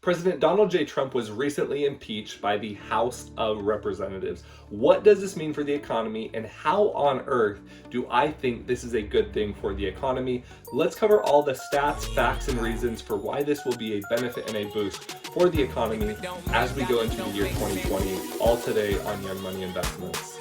President Donald J. Trump was recently impeached by the House of Representatives. What does this mean for the economy, and how on earth do I think this is a good thing for the economy? Let's cover all the stats, facts, and reasons for why this will be a benefit and a boost for the economy as we go into the year 2020, all today on Young Money Investments.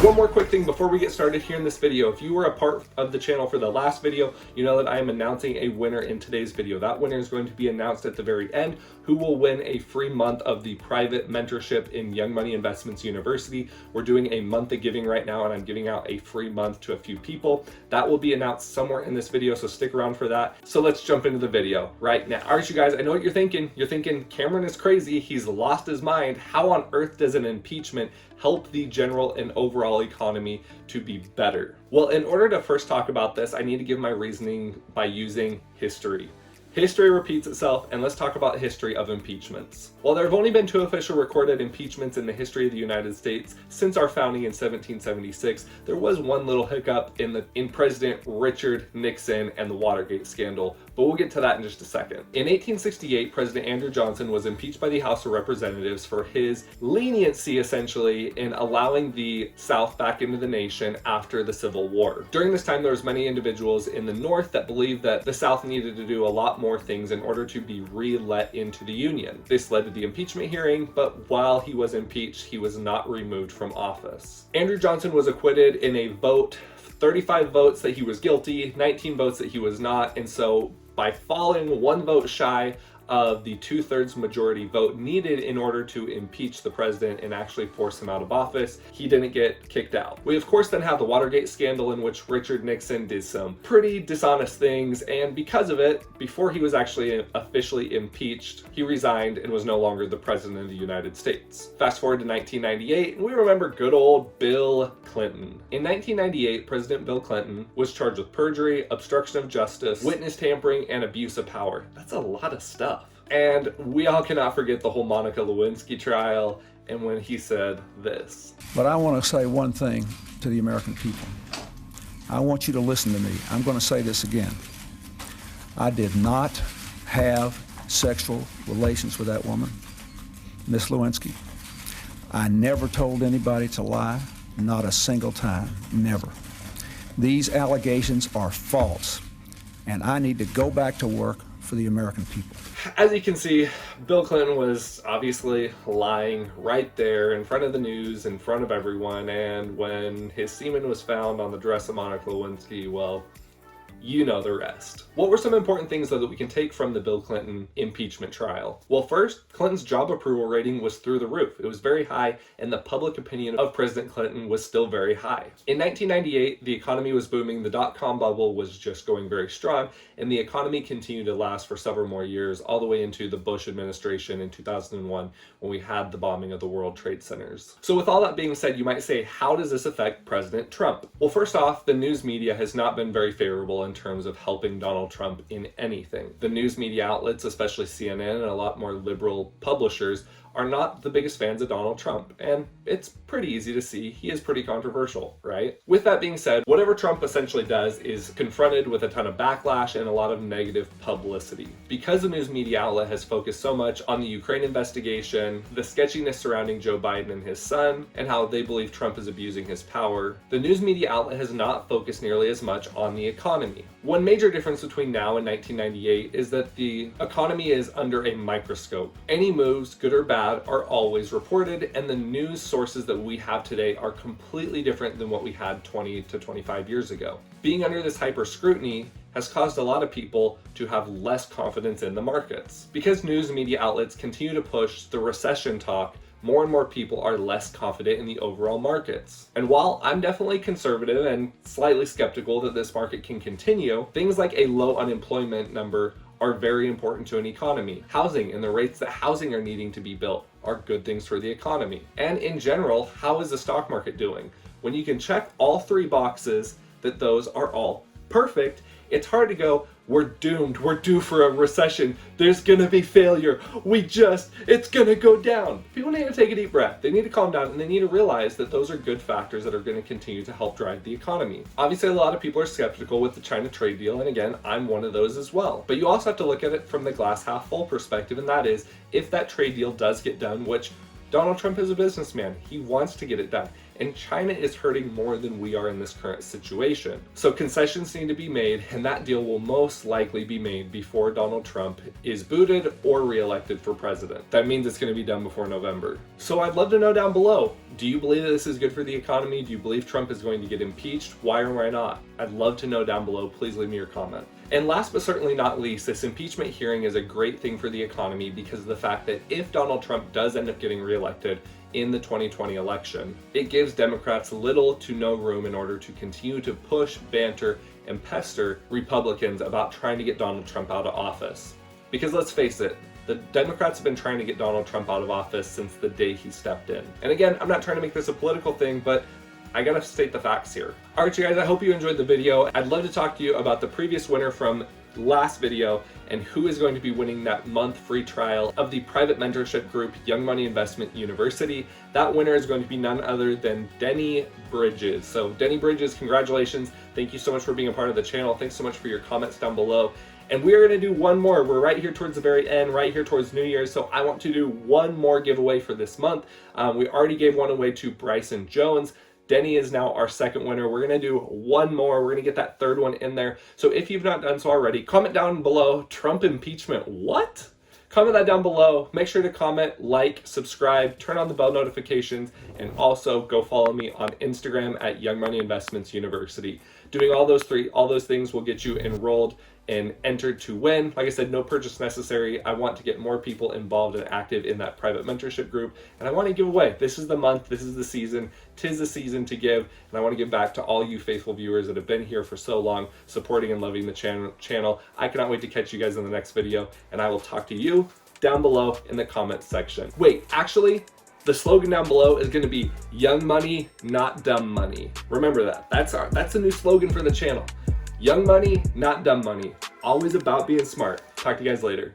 One more quick thing before we get started here in this video. If you were a part of the channel for the last video, you know that I am announcing a winner in today's video. That winner is going to be announced at the very end, who will win a free month of the private mentorship in Young Money Investments University. We're doing a month of giving right now, and I'm giving out a free month to a few people. That will be announced somewhere in this video, so stick around for that. So let's jump into the video right now. All right, you guys, I know what you're thinking. You're thinking, Cameron is crazy. He's lost his mind. How on earth does an impeachment help the general and overall economy to be better? Well, in order to first talk about this, I need to give my reasoning by using history. History repeats itself, and let's talk about the history of impeachments. While there have only been 2 official recorded impeachments in the history of the United States since our founding in 1776, there was one little hiccup in President Richard Nixon and the Watergate scandal, but we'll get to that in just a second. In 1868, President Andrew Johnson was impeached by the House of Representatives for his leniency, essentially, in allowing the South back into the nation after the Civil War. During this time, there was many individuals in the North that believed that the South needed to do a lot more things in order to be re-let into the Union. This led to the impeachment hearing, but while he was impeached, he was not removed from office. Andrew Johnson was acquitted in a vote, 35 votes that he was guilty, 19 votes that he was not, and so by falling 1 vote shy of the 2/3 majority vote needed in order to impeach the president and actually force him out of office, he didn't get kicked out. We of course then have the Watergate scandal, in which Richard Nixon did some pretty dishonest things, and because of it, before he was actually officially impeached, he resigned and was no longer the president of the United States. Fast forward to 1998, and we remember good old Bill Clinton. In 1998, President Bill Clinton was charged with perjury, obstruction of justice, witness tampering, and abuse of power. That's a lot of stuff. And we all cannot forget the whole Monica Lewinsky trial and when he said this. But I want to say one thing to the American people. I want you to listen to me. I'm going to say this again. I did not have sexual relations with that woman, Miss Lewinsky. I never told anybody to lie, not a single time, never. These allegations are false, and I need to go back to work for the American people. As you can see, Bill Clinton was obviously lying right there in front of the news, in front of everyone, and when his semen was found on the dress of Monica Lewinsky, well, you know the rest. What were some important things, though, that we can take from the Bill Clinton impeachment trial? Well, first, Clinton's job approval rating was through the roof. It was very high, and the public opinion of President Clinton was still very high. In 1998, the economy was booming, the dot-com bubble was just going very strong, and the economy continued to last for several more years, all the way into the Bush administration in 2001, when we had the bombing of the World Trade Centers. So with all that being said, you might say, how does this affect President Trump? Well, first off, the news media has not been very favorable in terms of helping Donald Trump in anything. The news media outlets, especially CNN and a lot more liberal publishers, are not the biggest fans of Donald Trump, and it's pretty easy to see he is pretty controversial, right? With that being said, whatever Trump essentially does is confronted with a ton of backlash and a lot of negative publicity. Because the news media outlet has focused so much on the Ukraine investigation, the sketchiness surrounding Joe Biden and his son, and how they believe Trump is abusing his power, the news media outlet has not focused nearly as much on the economy. One major difference between now and 1998 is that the economy is under a microscope. Any moves, good or bad, are always reported, and the news sources that we have today are completely different than what we had 20 to 25 years ago. Being under this hyper scrutiny has caused a lot of people to have less confidence in the markets. Because news media outlets continue to push the recession talk, more and more people are less confident in the overall markets. And while I'm definitely conservative and slightly skeptical that this market can continue, things like a low unemployment number are very important to an economy. Housing and the rates that housing are needing to be built are good things for the economy. And in general, how is the stock market doing? When you can check all 3 boxes that those are all perfect, it's hard to go, we're doomed, we're due for a recession, there's gonna be failure, it's gonna go down. People need to take a deep breath. They need to calm down, and they need to realize that those are good factors that are gonna continue to help drive the economy. Obviously, a lot of people are skeptical with the China trade deal, and again, I'm one of those as well. But you also have to look at it from the glass half full perspective, and that is, if that trade deal does get done, which Donald Trump is a businessman, he wants to get it done. And China is hurting more than we are in this current situation. So concessions need to be made, and that deal will most likely be made before Donald Trump is booted or reelected for president. That means it's going to be done before November. So I'd love to know down below, do you believe that this is good for the economy? Do you believe Trump is going to get impeached? Why or why not? I'd love to know down below. Please leave me your comment. And last but certainly not least, this impeachment hearing is a great thing for the economy because of the fact that if Donald Trump does end up getting reelected in the 2020 election, it gives Democrats little to no room in order to continue to push, banter, and pester Republicans about trying to get Donald Trump out of office. Because let's face it, the Democrats have been trying to get Donald Trump out of office since the day he stepped in. And again, I'm not trying to make this a political thing, but I gotta state the facts here. Alright you guys, I hope you enjoyed the video. I'd love to talk to you about the previous winner from last video and who is going to be winning that month free trial of the private mentorship group Young Money Investment University. That winner is going to be none other than Denny Bridges. So Denny Bridges, congratulations. Thank you so much for being a part of the channel. Thanks so much for your comments down below. And we're going to do one more. We're right here towards the very end, right here towards New Year's. So I want to do one more giveaway for this month. We already gave one away to Bryson Jones. Denny is now our second winner. We're going to do one more. We're going to get that third one in there. So if you've not done so already, comment down below, Trump impeachment, what? Comment that down below. Make sure to comment, like, subscribe, turn on the bell notifications, and also go follow me on Instagram at Young Money Investments University. Doing all those things will get you enrolled and entered to win. Like I said, no purchase necessary. I want to get more people involved and active in that private mentorship group, and I want to give away. This is the month, this is the season, 'tis the season to give, and I want to give back to all you faithful viewers that have been here for so long, supporting and loving the channel. I cannot wait to catch you guys in the next video, and I will talk to you down below in the comments section. Wait, actually, the slogan down below is going to be Young Money, Not Dumb Money. Remember that. That's a new slogan for the channel. Young money, not dumb money. Always about being smart. Talk to you guys later.